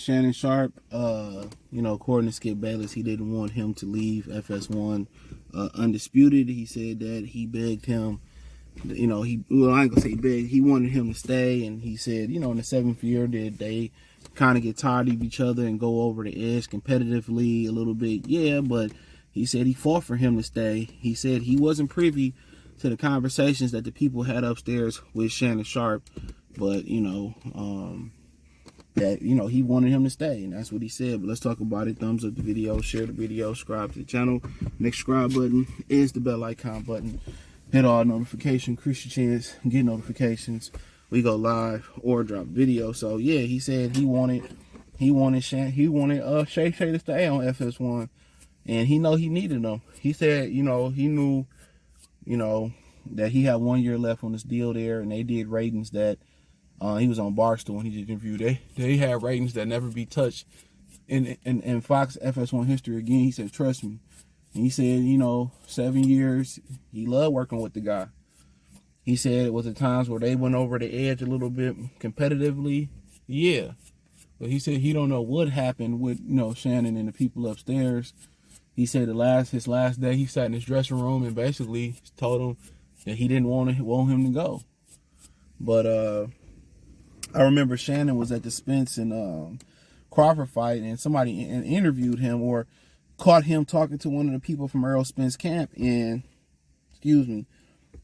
Shannon Sharpe, according to Skip Bayless, he didn't want him to leave FS1 Undisputed. He said that he begged him, I ain't gonna say begged, he wanted him to stay, and he said, in the 7th year that they kind of get tired of each other and go over the edge competitively a little bit, but he said he fought for him to stay. He said he wasn't privy to the conversations that the people had upstairs with Shannon Sharpe, but that he wanted him to stay, and that's what he said. But let's talk about it. Thumbs up the video, share the video, subscribe to the channel. Next subscribe button is the bell icon button. Hit all notifications, increase your chance, get notifications. We go live or drop video. So yeah, he said he wanted Shay to stay on FS1, and he needed them. He said he knew that he had 1 year left on this deal there, and they did ratings that he was on Barstool and he did interview. They had ratings that never be touched in Fox FS1 history again. He said, trust me. And he said, 7 years, he loved working with the guy. He said it was the times where they went over the edge a little bit competitively. Yeah. But he said he don't know what happened with, Shannon and the people upstairs. He said his last day, he sat in his dressing room and basically told him that he didn't want him to go. But I remember Shannon was at the Spence and Crawford fight, and somebody interviewed him or caught him talking to one of the people from Earl Spence camp, and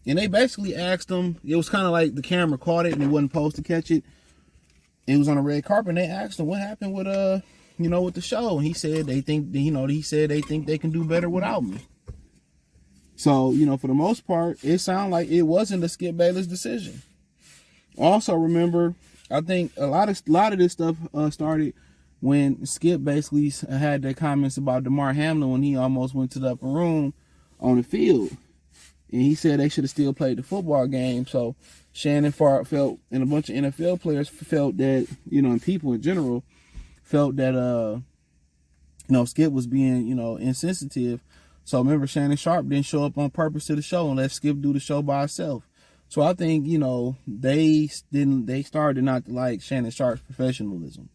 they basically asked him. It was kind of like the camera caught it and it wasn't supposed to catch it. It was on a red carpet, and they asked him what happened with with the show, and he said they think they can do better without me. So for the most part, it sounded like it wasn't a Skip Bayless decision. Also, remember, I think a lot of this stuff started when Skip basically had their comments about DeMar Hamlin when he almost went to the upper room on the field. And he said they should have still played the football game. So Shannon felt, and a bunch of NFL players felt that, and people in general felt that, Skip was being, insensitive. So remember, Shannon Sharpe didn't show up on purpose to the show and let Skip do the show by herself. So I think, they started not to like Shannon Sharpe's professionalism.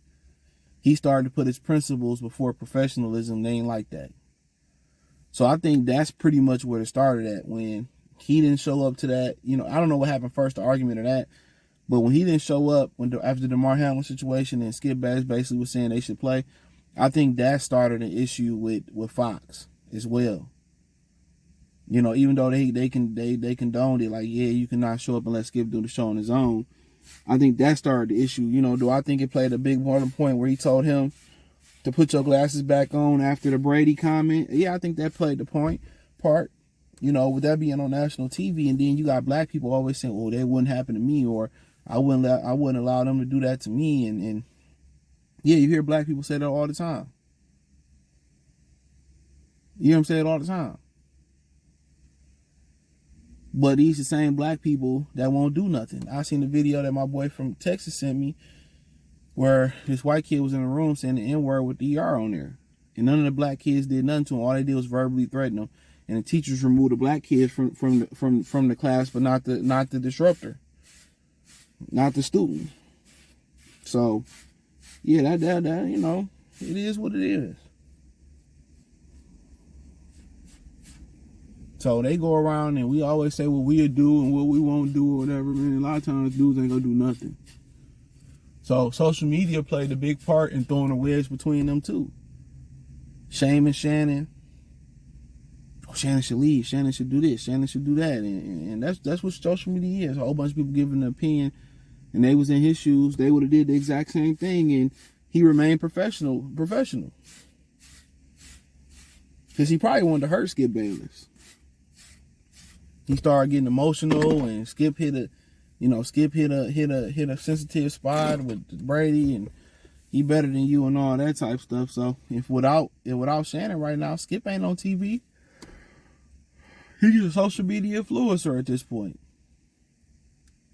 He started to put his principles before professionalism. They ain't like that. So I think that's pretty much where it started at, when he didn't show up to that. I don't know what happened first, the argument or that. But when he didn't show up after the DeMar Hamlin situation and Skip Bayless basically was saying they should play, I think that started an issue with Fox as well. Even though they condoned it, like, yeah, you cannot show up and let Skip do the show on his own. I think that started the issue. Do I think it played a big part of the point where he told him to put your glasses back on after the Brady comment? Yeah, I think that played the part. With that being on national TV, and then you got black people always saying, "Oh, that wouldn't happen to me," or I wouldn't allow them to do that to me. And yeah, you hear black people say that all the time. You hear them say it all the time. But these the same black people that won't do nothing. I seen the video that my boy from Texas sent me where this white kid was in the room saying the N-word with the ER on there. And none of the black kids did nothing to him. All they did was verbally threaten him. And the teachers removed the black kids from the class, but not the disruptor. Not the student. So yeah, that it is what it is. So they go around and we always say what we'll do and what we won't do or whatever, man. A lot of times dudes ain't gonna do nothing. So social media played a big part in throwing a wedge between them two. Shaming Shannon. Oh, Shannon should leave. Shannon should do this. Shannon should do that. And that's what social media is. A whole bunch of people giving an opinion, and they was in his shoes. They would have did the exact same thing, and he remained professional. Because he probably wanted to hurt Skip Bayless. He started getting emotional, and Skip hit a sensitive spot with Brady, and he better than you and all that type stuff. So if without Shannon right now, Skip ain't on TV. He's a social media influencer at this point.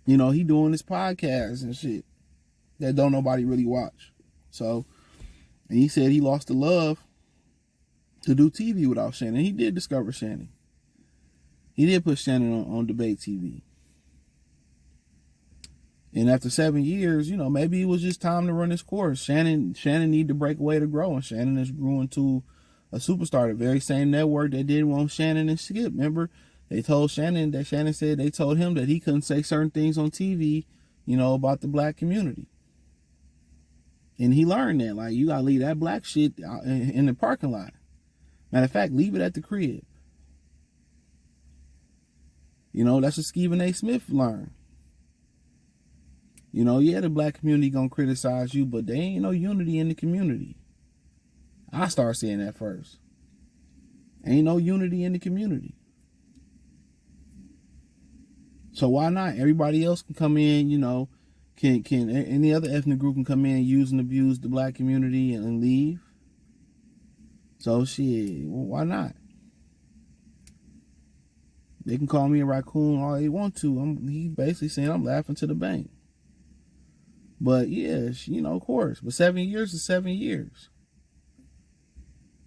He doing his podcast and shit that don't nobody really watch. So, and he said he lost the love to do TV without Shannon. He did discover Shannon. He did put Shannon on debate TV. And after 7 years, you know, maybe it was just time to run his course. Shannon needed to break away to grow, and Shannon has grew into a superstar. The very same network that didn't want Shannon and Skip. Remember, they told Shannon that Shannon said they told him that he couldn't say certain things on TV, you know, about the black community. And he learned that, like, you gotta leave that black shit out in the parking lot. Matter of fact, leave it at the crib. You know, that's what Stephen A. Smith learned. You know, yeah, the black community gonna criticize you, but there ain't no unity in the community. I start saying that first. Ain't no unity in the community. So why not? Everybody else can come in, you know, can any other ethnic group can come in and use and abuse the black community and leave. So shit, well, why not? They can call me a raccoon all they want to. He basically saying I'm laughing to the bank. But yeah, you know, of course. But 7 years is 7 years.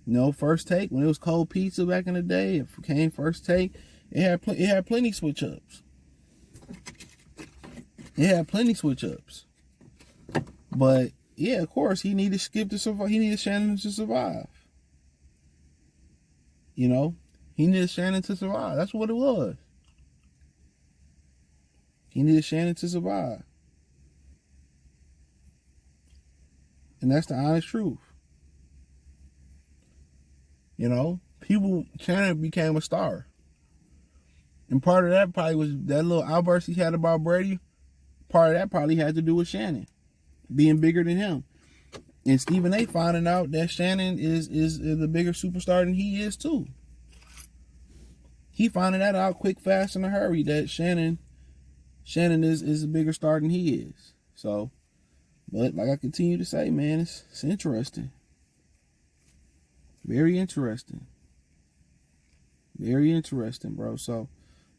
You know, First Take, when it was cold pizza back in the day, it came First Take, it had plenty switch ups. It had plenty switch ups. But yeah, of course, he needed Skip to survive. He needed Shannon to survive. You know, he needed Shannon to survive. That's what it was. He needed Shannon to survive. And that's the honest truth. You know, Shannon became a star. And part of that probably was that little outburst he had about Brady. Part of that probably had to do with Shannon being bigger than him. And Stephen A. finding out that Shannon is the bigger superstar than he is too. He finding that out quick, fast, in a hurry that Shannon is a bigger star than he is. So, but like I continue to say, man, it's interesting. Very interesting. Very interesting, bro. So,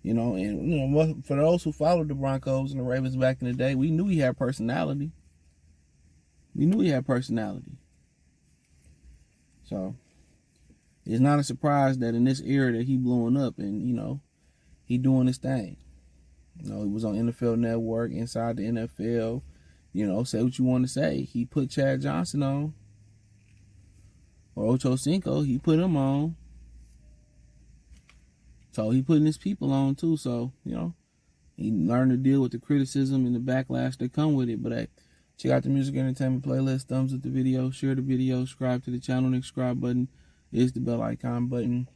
you know, and you know, for those who followed the Broncos and the Ravens back in the day, we knew he had personality. So, it's not a surprise that in this era that he blowing up and, you know, he doing his thing. You know, he was on NFL Network, Inside the NFL. You know, say what you want to say. He put Chad Johnson on. Or Ocho Cinco, he put him on. So he putting his people on too. So, you know, he learned to deal with the criticism and the backlash that come with it. But hey, check out the music entertainment playlist. Thumbs up the video, share the video, subscribe to the channel. The subscribe button is the bell icon button.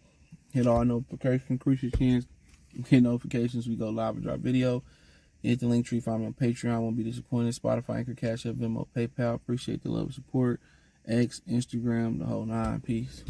Hit all notifications, increase your chance. Get notifications. We go live and drop video. Hit the link tree. Find me on Patreon. Won't be disappointed. Spotify, Anchor, Cash App, Venmo, PayPal. Appreciate the love and support. X, Instagram, the whole nine. Peace.